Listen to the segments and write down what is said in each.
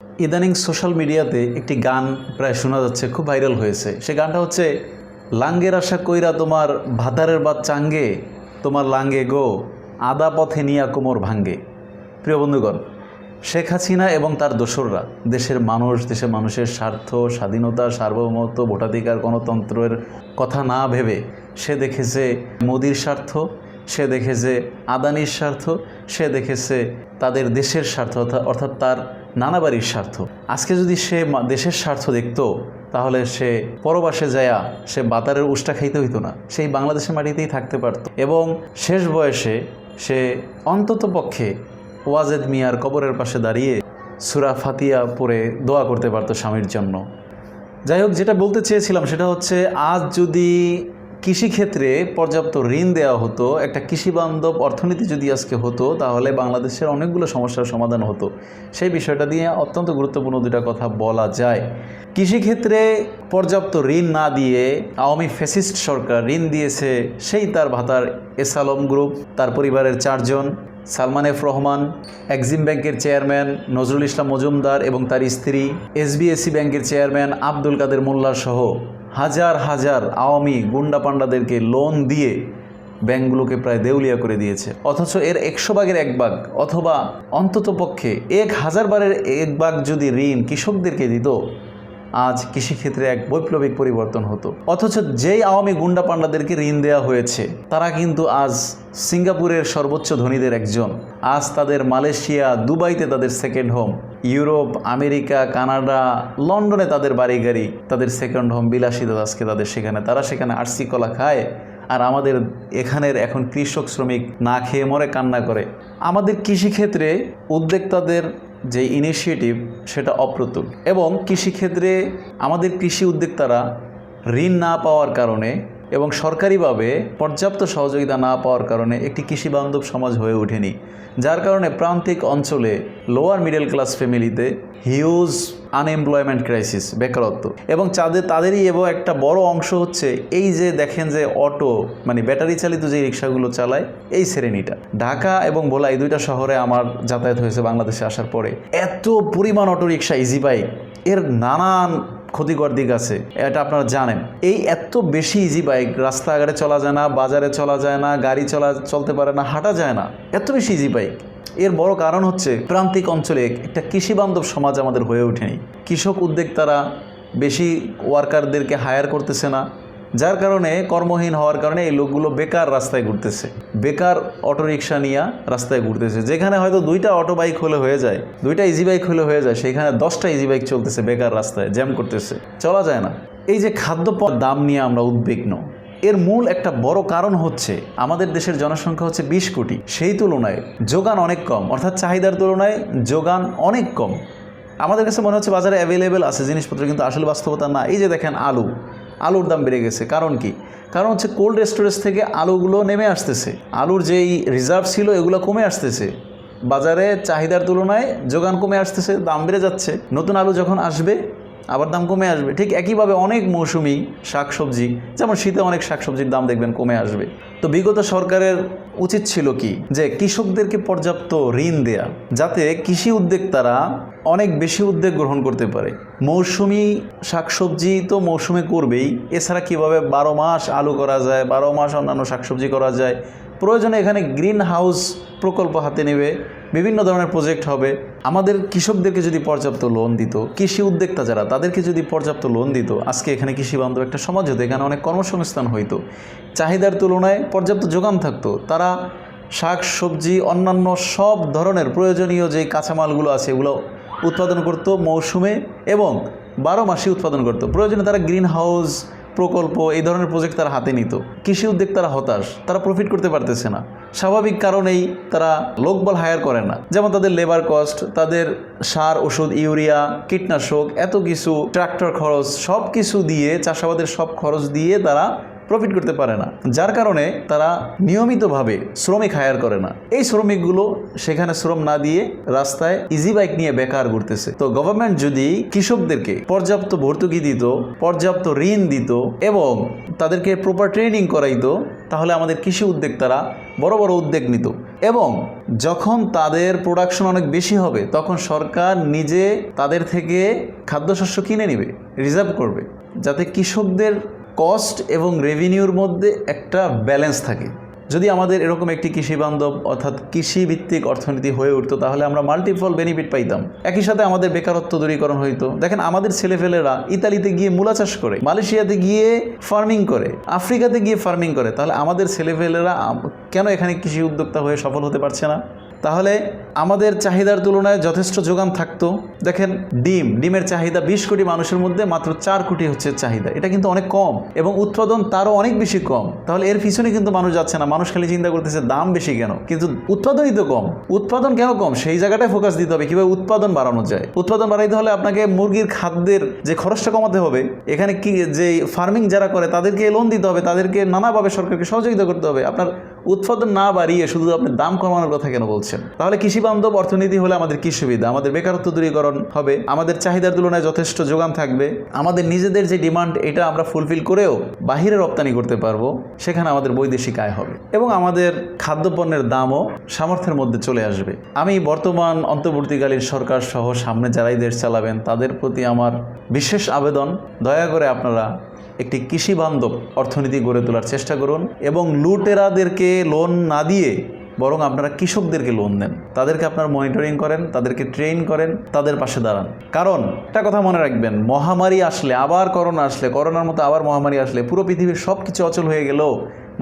ইদানিং সোশ্যাল মিডিয়াতে একটি গান প্রায় শোনা যাচ্ছে, খুব ভাইরাল হয়েছে। সে গানটা হচ্ছে, লাঙ্গের আশা কইরা তোমার ভাতারের বাদ চাঙ্গে, তোমার লাঙ্গে গো আদা পথে নিয়া কোমর ভাঙ্গে। প্রিয় বন্ধুগণ, শেখ হাসিনা এবং তার দোসররা দেশের মানুষের স্বার্থ, স্বাধীনতা, সার্বভৌমত্ব, ভোটাধিকার, গণতন্ত্রের কথা না ভেবে সে দেখেছে মোদির স্বার্থ, সে দেখেছে আদানির স্বার্থ, সে দেখেছে তাদের দেশের স্বার্থ, অর্থাৎ তার নানাবাড়ির স্বার্থ। আজকে যদি সে দেশের স্বার্থ দেখত, তাহলে সে পরবাসে যায়া সে বাতারের উষ্টা খাইতে হইতো না, সেই বাংলাদেশের মাটিতেই থাকতে পারত এবং শেষ বয়সে সে অন্তত পক্ষে ওয়াজেদ মিয়ার কবরের পাশে দাঁড়িয়ে সূরা ফাতিহা পড়ে দোয়া করতে পারতো স্বামীর জন্য। যাই হোক, যেটা বলতে চেয়েছিলাম সেটা হচ্ছে, আজ যদি কৃষিক্ষেত্রে পর্যাপ্ত ঋণ দেওয়া হতো, একটা কৃষিবান্ধব অর্থনীতি যদি আজকে হতো, তাহলে বাংলাদেশের অনেকগুলো সমস্যার সমাধান হতো। সেই বিষয়টা দিয়ে অত্যন্ত গুরুত্বপূর্ণ দুটা কথা বলা যায়। কৃষিক্ষেত্রে পর্যাপ্ত ঋণ না দিয়ে আওয়ামী ফ্যাসিস্ট সরকার ঋণ দিয়েছে সেই তার ভাতার এস আলম গ্রুপ, তার পরিবারের 4 জন, সালমান এফ রহমান, এক্সিম ব্যাংকের চেয়ারম্যান নজরুল ইসলাম মজুমদার এবং তার স্ত্রী, এসবিএসসি ব্যাংকের চেয়ারম্যান আব্দুল কাদের মোল্লা সহ হাজার হাজার আওয়ামী গুন্ডা পান্ডাদেরকে লোন দিয়ে ব্যাংকগুলোকে প্রায় দেউলিয়া করে দিয়েছে। অথচ এর 100 ভাগের 1 ভাগ অথবা অন্তত পক্ষে 1000 বারের 1 ভাগ যদি ঋণ কৃষকদেরকে দিত, আজ কৃষিক্ষেত্রে এক বৈপ্লবিক পরিবর্তন হতো। অথচ যেই আওয়ামী গুন্ডা পান্ডাদেরকে ঋণ দেওয়া হয়েছে, তারা কিন্তু আজ সিঙ্গাপুরের সর্বোচ্চ ধনীদের একজন। আজ তাদের মালয়েশিয়া, দুবাইতে তাদের second home, Europe, America, Canada, লন্ডনে তাদের বাড়ি গাড়ি, তাদের সেকেন্ড হোম, বিলাসিতা আজকে তাদের সেখানে, তারা সেখানে আরসি কলা খায়। আর আমাদের এখানের এখন কৃষক শ্রমিক না খেয়ে মরে, কান্না করে। আমাদের কৃষিক্ষেত্রে উদ্যোক্তাদের যে ইনিশিয়েটিভ, সেটা অপ্রতুল। এবং কৃষিক্ষেত্রে আমাদের কৃষি উদ্যোক্তারা ঋণ না পাওয়ার কারণে এবং সরকারিভাবে পর্যাপ্ত সহযোগিতা না পাওয়ার কারণে একটি কৃষিবান্ধব সমাজ হয়ে ওঠেনি, যার কারণে প্রান্তিক অঞ্চলে লোয়ার মিডল ক্লাস ফ্যামিলিতে হিউজ আনএমপ্লয়মেন্ট ক্রাইসিস, বেকারত্ব। এবং তাদেরই এবং একটা বড় অংশ হচ্ছে এই যে দেখেন যে অটো, মানে ব্যাটারি চালিত যে রিক্সাগুলো চালায়, এই শ্রেণীটা। ঢাকা এবং ভোলা, এই 2টা শহরে আমার যাতায়াত হয়েছে বাংলাদেশে আসার পরে। এত পরিমাণ অটো রিক্সা, ইজি বাইক, এর নানান ক্ষতিকর দিক আছে, এটা আপনারা জানেন। এই এত বেশি ইজি বাইক, রাস্তাঘাটে চলা যায় না, বাজারে চলা যায় না, গাড়ি চলতে পারে না, হাঁটা যায় না, এত বেশি ইজি বাইক। এর বড় কারণ হচ্ছে প্রান্তিক অঞ্চলে একটা কৃষিবান্ধব সমাজ আমাদের হয়ে ওঠেনি। কৃষক উদ্যোক্তারা বেশি ওয়ার্কারদেরকে হায়ার করতেছে না, যার কারণে কর্মহীন হওয়ার কারণে এই লোকগুলো বেকার রাস্তায় ঘুরতেছে, বেকার অটোরিকশা নিয়ে রাস্তায় ঘুরতেছে। যেখানে হয়তো 2টা অটো বাইক হলে হয়ে যায়, 2টা ইজি বাইক হলে হয়ে যায়, সেখানে 10টা ইজি বাইক চলতেছে বেকার রাস্তায়, জ্যাম করতেছে, চলা যায় না। এই যে খাদ্যপণ্যের দাম নিয়ে আমরা উদ্বিগ্ন, এর মূল একটা বড় কারণ হচ্ছে আমাদের দেশের জনসংখ্যা হচ্ছে 20 কোটি, সেই তুলনায় যোগান অনেক কম, অর্থাৎ চাহিদার তুলনায় যোগান অনেক কম। আমাদের কাছে মনে হচ্ছে বাজারে অ্যাভেলেবেল আছে জিনিসপত্র, কিন্তু আসলে বাস্তবতা না। এই যে দেখেন আলুর দাম বেড়ে গেছে। কারণ কি? কারণ হচ্ছে কোল্ড স্টোরেজ থেকে আলুগুলো নেমে আসতেছে, আলুর যেই রিজার্ভ ছিল এগুলো কমে আসতেছে, বাজারে চাহিদার তুলনায় যোগান কমে আসতেছে, দাম বেড়ে যাচ্ছে। নতুন আলু যখন আসবে আবার দাম কমে আসবে। ঠিক একইভাবে অনেক মৌসুমি শাকসবজি, যেমন শীতে অনেক শাকসবজির দাম দেখবেন কমে আসবে। তো বিগত সরকারের উচিত ছিল কি, যে কৃষকদেরকে পর্যাপ্ত ঋণ দেয়া, যাতে কৃষি উদ্যোক্তারা অনেক বেশি উদ্যোগ গ্রহণ করতে পারে। মৌসুমি শাকসবজি তো মৌসুমে করবেই, এছাড়া কিভাবে 12 মাস আলু করা যায়, 12 মাস অন্যান্য শাকসবজি করা যায়, প্রয়োজনে এখানে গ্রিন হাউস প্রকল্প হাতে নেবে, বিভিন্ন ধরনের প্রজেক্ট হবে। আমাদের কৃষকদেরকে যদি পর্যাপ্ত লোন দিত, কৃষি উদ্যোক্তা যারা, তাদেরকে যদি পর্যাপ্ত লোন দিত, আজকে এখানে কৃষিবান্ধব একটা সমাজ হতো, এখানে অনেক কর্মসংস্থান হইতো, চাহিদার তুলনায় পর্যাপ্ত যোগান থাকতো। তারা শাক সবজি অন্যান্য সব ধরনের প্রয়োজনীয় যে কাঁচামালগুলো আছে এগুলো উৎপাদন করতো মৌসুমে এবং 12 মাসই উৎপাদন করতো। প্রয়োজনে তারা গ্রিন হাউস প্রকল্প, এই ধরনের প্রজেক্ট তারা হাতে নিত। কৃষি উদ্যোক্তারা হতাশ, তারা প্রফিট করতে পারতেছে না। স্বাভাবিক কারণেই তারা লোকবল হায়ার করেন না, যেমন তাদের লেবার কস্ট, তাদের সার, ওষুধ, ইউরিয়া, কীটনাশক, এত কিছু, ট্রাক্টর খরচ, সব কিছু দিয়ে, চাষাবাদের সব খরচ দিয়ে তারা প্রফিট করতে পারে না, যার কারণে তারা নিয়মিতভাবে শ্রমিক হায়ার করে না। এই শ্রমিকগুলো সেখানে শ্রম না দিয়ে রাস্তায় ইজি বাইক নিয়ে বেকার ঘুরতেছে। তো গভর্নমেন্ট যদি কৃষকদেরকে পর্যাপ্ত ভর্তুকি দিত, পর্যাপ্ত ঋণ দিত এবং তাদেরকে প্রপার ট্রেনিং করাইতো, তাহলে আমাদের কৃষি উদ্যোক্তারা বড় বড় উদ্যোগ নিত এবং যখন তাদের প্রোডাকশন অনেক বেশি হবে তখন সরকার নিজে তাদের থেকে খাদ্যশস্য কিনে নেবে, রিজার্ভ করবে, যাতে কৃষকদের কস্ট এবং রেভিনিউর মধ্যে একটা ব্যালেন্স থাকে। যদি আমাদের এরকম একটি কৃষি বান্ধব অর্থাৎ কৃষিভিত্তিক অর্থনীতি হয়ে উঠতো, তাহলে আমরা মাল্টিপল বেনিফিট পাইতাম। একই সাথে আমাদের বেকারত্ব দূরীকরণ হইতো। দেখেন, আমাদের ছেলেপেলেরা ইতালিতে গিয়ে মূলা চাষ করে, মালয়েশিয়াতে গিয়ে ফার্মিং করে, আফ্রিকাতে গিয়ে ফার্মিং করে, তাহলে আমাদের ছেলেপেলেরা কেন এখানে কৃষি উদ্যোক্তা হয়ে সফল হতে পারছে না? তাহলে আমাদের চাহিদার তুলনায় যথেষ্ট যোগান থাকতো। দেখেন, ডিমের চাহিদা 20 কোটি মানুষের মধ্যে মাত্র 4 কোটি হচ্ছে চাহিদা। এটা কিন্তু অনেক কম এবং উৎপাদন তারও অনেক বেশি কম। তাহলে এর পিছনে কিন্তু মানুষ যাচ্ছে না, মানুষ খালি চিন্তা করতেছে দাম বেশি কেন, কিন্তু উৎপাদনই তো কম। উৎপাদন কেন কম, সেই জায়গাটায় ফোকাস দিতে হবে, কিভাবে উৎপাদন বাড়ানো যায়। উৎপাদন বাড়াইতে হলে আপনাকে মুরগির খাদ্যের যে খরচটা কমাতে হবে, এখানে কি যে ফার্মিং যারা করে তাদেরকে লোন দিতে হবে, তাদেরকে নানাভাবে সরকারকে সহযোগিতা করতে হবে। আপনার উৎপাদন না বাড়িয়ে শুধু আপনি দাম কমানোর কথা কেন বলছেন? তাহলে কৃষি বান্ধব অর্থনীতি হলে আমাদের কি সুবিধা? আমাদের বেকারত্ব দূরীকরণ হবে, আমাদের চাহিদার তুলনায় যথেষ্ট যোগান থাকবে, আমাদের নিজেদের যে ডিমান্ড এটা আমরা ফুলফিল করেও বাহিরে রপ্তানি করতে পারবো, সেখানে আমাদের বৈদেশিক আয় হবে এবং আমাদের খাদ্যপণ্যের দামও সামর্থ্যের মধ্যে চলে আসবে। আমি বর্তমান অন্তর্বর্তীকালীন সরকার সহ সামনে যারাই দেশ চালাবেন তাদের প্রতি আমার বিশেষ আবেদন, দয়া করে আপনারা একটি কৃষি বান্ধব অর্থনীতি গড়ে তোলার চেষ্টা করুন এবং লুটেরাদেরকে লোন না দিয়ে বরং আপনারা কৃষকদেরকে লোন দেন, তাদেরকে আপনারা মনিটরিং করেন, তাদেরকে ট্রেন করেন, তাদের পাশে দাঁড়ান। কারণ একটা কথা মনে রাখবেন, মহামারী আসলে, আবার করোনা আসলে, করোনার মতো আবার মহামারী আসলে, পুরো পৃথিবীর সব কিছু অচল হয়ে গেলেও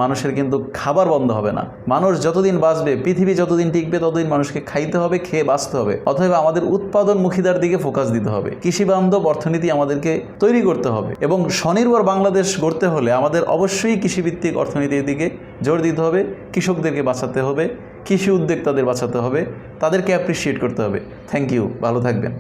মানুষের কিন্তু খাবার বন্ধ হবে না। মানুষ যতদিন বাঁচবে, পৃথিবী যতদিন টিকবে, ততদিন মানুষকে খাইতে হবে, খেয়ে বাঁচতে হবে। অতএব আমাদের উৎপাদনমুখীতার দিকে ফোকাস দিতে হবে, কৃষি বান্ধব অর্থনীতি আমাদেরকে তৈরি করতে হবে এবং স্বনির্ভর বাংলাদেশ গড়তে হলে আমাদের অবশ্যই কৃষিভিত্তিক অর্থনীতির দিকে জোর দিতে হবে, কৃষকদেরকে বাঁচাতে হবে, কৃষি উদ্যোক্তাদের বাঁচাতে হবে, তাদেরকে অ্যাপ্রিসিয়েট করতে হবে। থ্যাংক ইউ, ভালো থাকবেন।